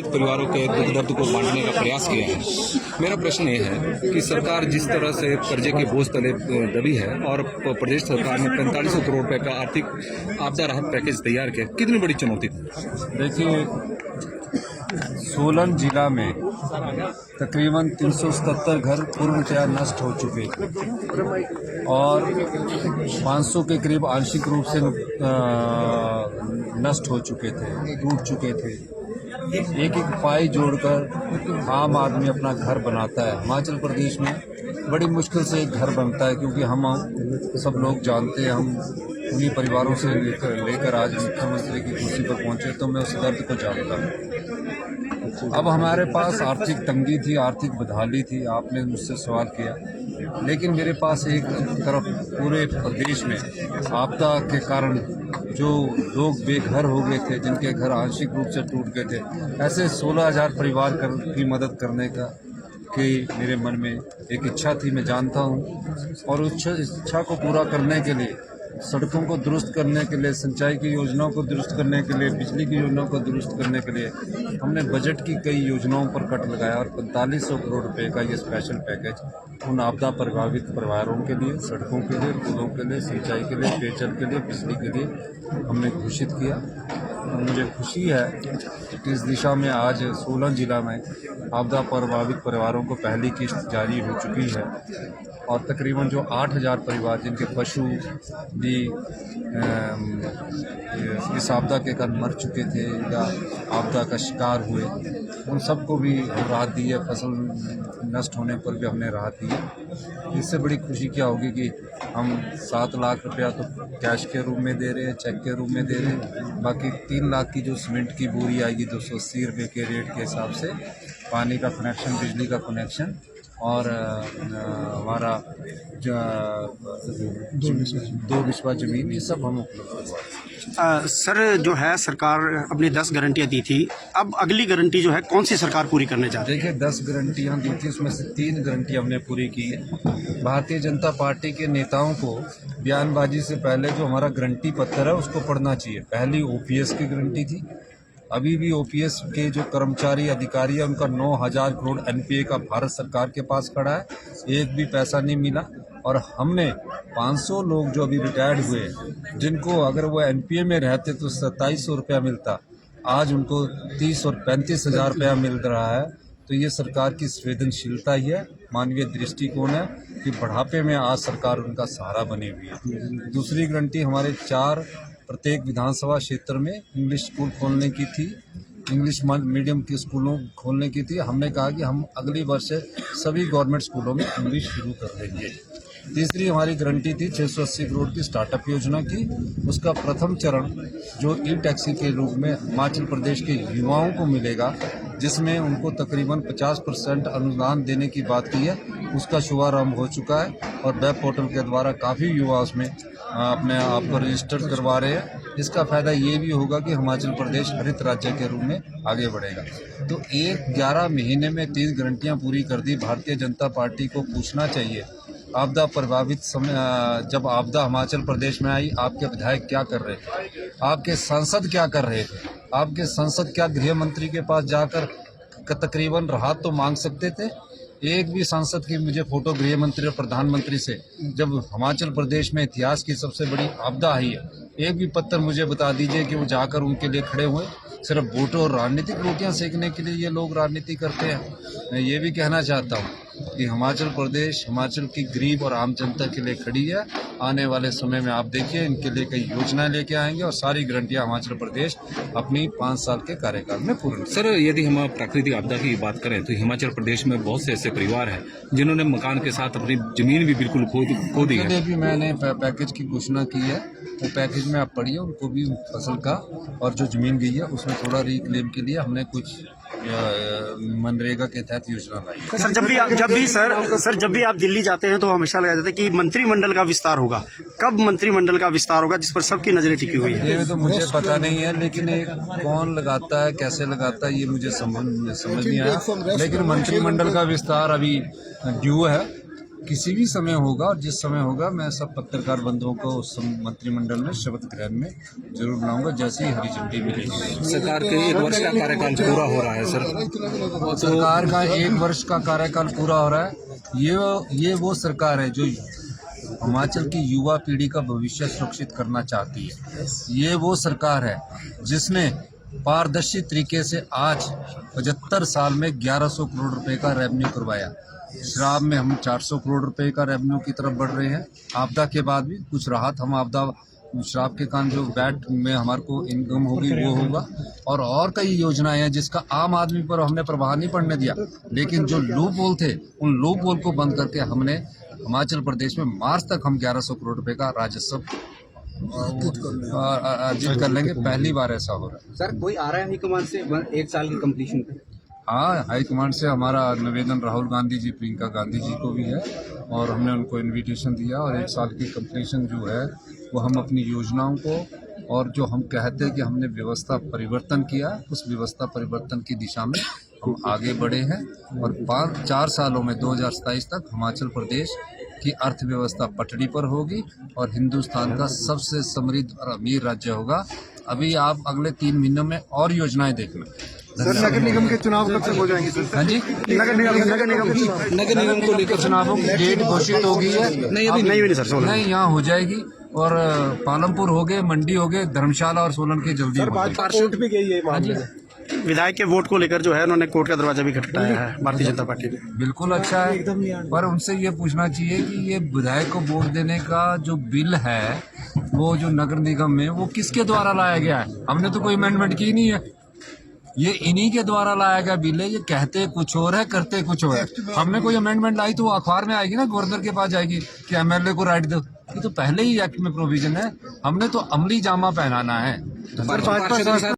परिवारों के दुख दर्द को बांटने का प्रयास किया है। मेरा प्रश्न ये है कि सरकार जिस तरह से कर्जे के बोझ तले दबी है और प्रदेश सरकार ने 4500 करोड़ रुपए का आर्थिक आपदा राहत पैकेज तैयार किया, कितनी बड़ी चुनौती थी? देखिए, सोलन जिला में तकरीबन 377 घर पूर्णतया नष्ट हो चुके थे और 500 के करीब आंशिक रूप से नष्ट हो चुके थे, टूट चुके थे। एक एक पाई जोड़कर आम आदमी अपना घर बनाता है। हिमाचल प्रदेश में बड़ी मुश्किल से एक घर बनता है, क्योंकि हम सब लोग जानते हैं, हम उन्हीं परिवारों से लेकर आज मुख्यमंत्री की कुर्सी पर पहुंचे, तो मैं उस दर्द को जानता हूँ। अब हमारे पास आर्थिक तंगी थी, आर्थिक बदहाली थी, आपने मुझसे सवाल किया, लेकिन मेरे पास एक तरफ पूरे प्रदेश में आपदा के कारण जो लोग बेघर हो गए थे, जिनके घर आंशिक रूप से टूट गए थे, ऐसे 16,000 परिवार की मदद करने का कि मेरे मन में एक इच्छा थी, मैं जानता हूँ। और उस इच्छा को पूरा करने के लिए, सड़कों को दुरुस्त करने के लिए, सिंचाई की योजनाओं को दुरुस्त करने के लिए, बिजली की योजनाओं को दुरुस्त करने के लिए हमने बजट की कई योजनाओं पर कट लगाया और 4500 करोड़ रुपए का ये स्पेशल पैकेज उन आपदा प्रभावित परिवारों के लिए, सड़कों के लिए, पुलों के लिए, सिंचाई के लिए, पेयजल के लिए, बिजली के लिए हमने घोषित किया। और मुझे खुशी है कि इस दिशा में आज सोलन जिला में आपदा प्रभावित परिवारों को पहली किस्त जारी हो चुकी है और तकरीबन जो 8,000 परिवार जिनके पशु भी इस आपदा के कारण मर चुके थे या आपदा का शिकार हुए, उन सबको भी राहत दी है। फसल नष्ट होने पर भी हमने राहत दी है। इससे बड़ी खुशी क्या होगी कि हम 7 लाख रुपया तो कैश के रूप में दे रहे हैं, चेक के रूप में दे रहे हैं, बाकी 3 लाख की जो सीमेंट की बोरी आएगी 280 रुपये के रेट के हिसाब से, पानी का कनेक्शन, बिजली का कनेक्शन और हमारा 2 बिस्वा जमीन, ये सब हम उपलब्ध करवाएं। सर, जो है सरकार अपनी 10 गारंटियाँ दी थी, अब अगली गारंटी जो है कौन सी सरकार पूरी करने जा रही है? देखिए, 10 गारंटियाँ दी थी, उसमें से 3 गारंटी हमने पूरी की है। भारतीय जनता पार्टी के नेताओं को बयानबाजी से पहले जो हमारा गारंटी पत्र है उसको पढ़ना चाहिए। पहली ओपीएस की गारंटी थी। अभी भी ओपीएस के जो कर्मचारी अधिकारी है उनका 9,000 करोड़ एनपीए का भारत सरकार के पास खड़ा है, एक भी पैसा नहीं मिला। और हमने 500 लोग जो अभी रिटायर्ड हुए, जिनको अगर वो एनपीए में रहते तो 2700 रुपया मिलता, आज उनको 30 और 35,000 रुपया मिल रहा है। तो ये सरकार की संवेदनशीलता ही है, मानवीय दृष्टिकोण है कि बुढ़ापे में आज सरकार उनका सहारा बनी हुई है। दूसरी गारंटी हमारे 4 प्रत्येक विधानसभा क्षेत्र में इंग्लिश स्कूल खोलने की थी, इंग्लिश मीडियम के स्कूलों खोलने की थी। हमने कहा कि हम अगली वर्ष से सभी गवर्नमेंट स्कूलों में इंग्लिश शुरू कर देंगे। तीसरी हमारी गारंटी थी 680 करोड़ की स्टार्टअप योजना की। उसका प्रथम चरण जो ई टैक्सी के रूप में हिमाचल प्रदेश के युवाओं को मिलेगा, जिसमें उनको तकरीबन 50% अनुदान देने की बात की है, उसका शुभारंभ हो चुका है और वेब पोर्टल के द्वारा काफ़ी युवा उसमें अपने आप को रजिस्टर करवा रहे हैं। इसका फ़ायदा ये भी होगा कि हिमाचल प्रदेश हरित राज्य के रूप में आगे बढ़ेगा। तो 11 महीने में 3 गारंटियाँ पूरी कर दी। भारतीय जनता पार्टी को पूछना चाहिए, आपदा प्रभावित समय जब आपदा हिमाचल प्रदेश में आई, आपके विधायक क्या कर रहे थे, आपके सांसद क्या कर रहे थे, आपके सांसद क्या गृह मंत्री के पास जाकर तकरीबन राहत तो मांग सकते थे? एक भी सांसद की मुझे फोटो गृह मंत्री और प्रधानमंत्री से, जब हिमाचल प्रदेश में इतिहास की सबसे बड़ी आपदा आई है, एक भी पत्र मुझे बता दीजिए कि वो जाकर उनके लिए खड़े हुए। सिर्फ वोटों और राजनीतिक रोटियां सेकने के लिए ये लोग राजनीति करते हैं। मैं ये भी कहना चाहता हूँ कि हिमाचल प्रदेश हिमाचल की गरीब और आम जनता के लिए खड़ी है। आने वाले समय में आप देखिए, इनके लिए कई योजनाएं लेके आएंगे और सारी गारंटियां हिमाचल प्रदेश अपनी 5 साल के कार्यकाल में पूर्ण। सर, यदि हम प्राकृतिक आपदा की बात करें तो हिमाचल प्रदेश में बहुत से ऐसे परिवार हैं जिन्होंने मकान के साथ अपनी जमीन भी बिल्कुल खो दी है। भी मैंने पैकेज की घोषणा की है, वो पैकेज में आप पढ़िए, उनको भी फसल का और जो जमीन गई है उसमें थोड़ा रिक्लेम के लिए हमने कुछ मनरेगा के तहत योजना लाई। सर, जब भी आप दिल्ली जाते हैं तो हमेशा लगा जाता है कि मंत्रिमंडल का विस्तार होगा। कब मंत्रिमंडल का विस्तार होगा जिस पर सबकी नजरें टिकी हुई है? ये तो मुझे पता नहीं है, लेकिन कौन लगाता है, कैसे लगाता है, ये मुझे समझ नहीं आया। लेकिन मंत्रिमंडल का विस्तार अभी ड्यू है किसी भी समय होगा और जिस समय होगा मैं सब पत्रकार बंधुओं को उस मंत्रिमंडल में शपथ ग्रहण में जरूर बुलाऊंगा जैसे ही हरी झंडी मिलेगी। सरकार के 1 वर्ष का कार्यकाल पूरा हो रहा है सर, सरकार का 1 वर्ष का कार्यकाल पूरा हो रहा है। ये वो सरकार है जो हिमाचल की युवा पीढ़ी का भविष्य सुरक्षित करना चाहती है। ये वो सरकार है जिसने पारदर्शी तरीके से आज 75 साल में 1100 करोड़ रुपए का रेवेन्यू करवाया। शराब में हम 400 करोड़ रुपए का रेवेन्यू की तरफ बढ़ रहे हैं। आपदा के बाद भी कुछ राहत हम आपदा शराब के कारण जो वैट में हमारे को इनकम होगी वो होगा, और कई योजनाएं हैं जिसका आम आदमी पर हमने प्रभाव नहीं पड़ने दिया। लेकिन जो लूप होल थे उन लूप होल को बंद करके हमने हिमाचल प्रदेश में मार्च तक हम 1100 करोड़ रुपए का राजस्व अर्जित कर लेंगे। पहली बार ऐसा हो रहा है। सर कोई आ रहा है हाईकमान से 1 साल की कंप्लीशन पे? हाँ, हाईकमांड से हमारा निवेदन राहुल गांधी जी, प्रियंका गांधी जी को भी है और हमने उनको इनविटेशन दिया और 1 साल की कंप्लीशन जो है वो हम अपनी योजनाओं को और जो हम कहते हैं कि हमने व्यवस्था परिवर्तन किया, उस व्यवस्था परिवर्तन की दिशा में हम आगे बढ़े हैं और 4 सालों में 2027 तक हिमाचल प्रदेश की अर्थव्यवस्था पटड़ी पर होगी और हिंदुस्तान का सबसे समृद्ध और अमीर राज्य होगा। अभी आप अगले 3 महीनों में और योजनाएं देखना। सर नगर निगम के चुनाव कब तक हो जाएंगे सर? हाँ जी, नगर निगम को लेकर चुनावों की डेट घोषित हो गई है। नहीं हुई नहीं सर, सोलन नहीं, यहाँ हो जाएगी और पालमपुर हो गए, मंडी हो गए, धर्मशाला और सोलन की जल्दी हो जाएगी। कोर्ट भी गई है मामले में। विधायक के वोट को लेकर जो है उन्होंने कोर्ट का दरवाजा भी खटखटाया है भारतीय जनता पार्टी ने। बिल्कुल अच्छा है, पर उनसे ये पूछना चाहिए कि ये विधायक को वोट देने का जो बिल है वो जो नगर निगम में वो किसके द्वारा लाया गया है? हमने तो कोई अमेंडमेंट की नहीं है, ये इन्हीं के द्वारा लाया गया बिल है। ये कहते कुछ और है, करते कुछ और है। हमने कोई अमेंडमेंट लाई तो वो अखबार में आएगी ना, गवर्नर के पास जाएगी कि एमएलए को राइट दो। ये तो पहले ही एक्ट में प्रोविजन है, हमने तो अमली जामा पहनाना है।